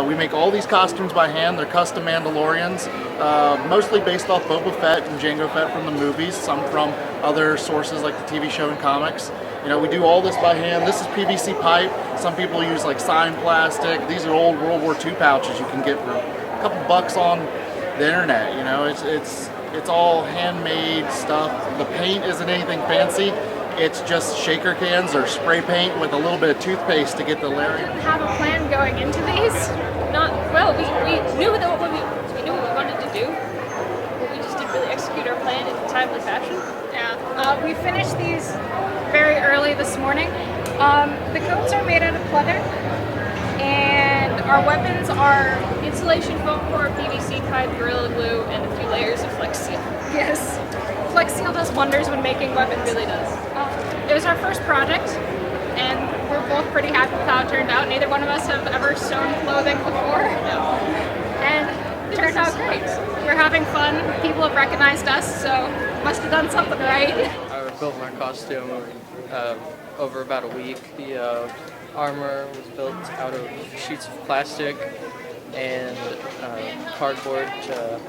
We make all these costumes by hand. They're custom Mandalorians, mostly based off Boba Fett and Jango Fett from the movies, some from other sources like the TV show and comics. You know, we do all this by hand. This is PVC pipe. Some people use like sign plastic. These are old World War II pouches you can get for a couple bucks on the internet. You know, it's all handmade stuff. The paint isn't anything fancy. It's just shaker cans or spray paint with a little bit of toothpaste to get the layering. We didn't have a plan going into these. We knew what we wanted to do, but we just didn't really execute our plan in a timely fashion. Yeah. We finished these very early this morning. The coats are made out of pleather, and our weapons are insulation foam core, PVC pipe, Gorilla Glue, and a few layers of Flex Seal. Yes. Flex Seal does wonders when making weapons. It really does. It was our first project, and we're both pretty happy with how it turned out. Neither one of us have ever sewn clothing before. No. And it turned out great. We're having fun. People have recognized us, so must have done something right. I built my costume over about a week. The armor was built out of sheets of plastic and cardboard to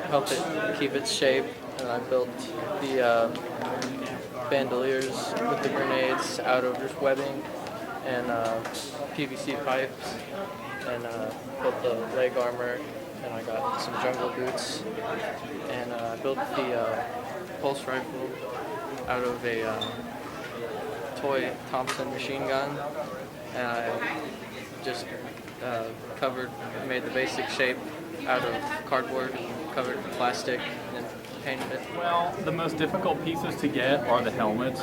help it keep its shape. And I built the bandoliers with the grenades out of just webbing and PVC pipes, and built the leg armor, and I got some jungle boots, and I built the pulse rifle out of a toy Thompson machine gun, and I just made the basic shape out of cardboard, covered in plastic, and painted it. Well, the most difficult pieces to get are the helmets.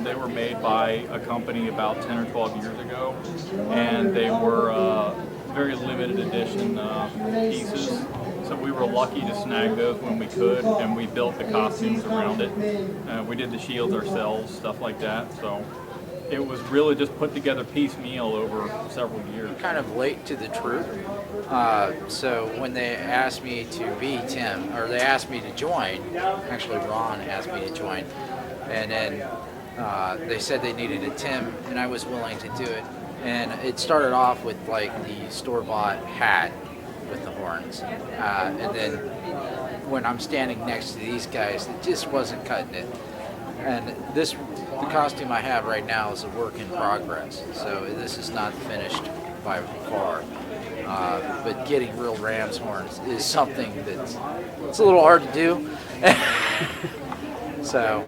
They were made by a company about 10 or 12 years ago, and they were very limited edition pieces. So we were lucky to snag those when we could, and we built the costumes around it. We did the shields ourselves, stuff like that. So it was really just put together piecemeal over several years. Kind of late to the troop. So when they asked me to be Tim, or they asked me to join, actually Ron asked me to join, and then they said they needed a Tim, and I was willing to do it. And it started off with like the store-bought hat with the horns, and then when I'm standing next to these guys, it just wasn't cutting it. And the costume I have right now is a work in progress, so this is not finished by far. But getting real ram's horns is something it's a little hard to do. So.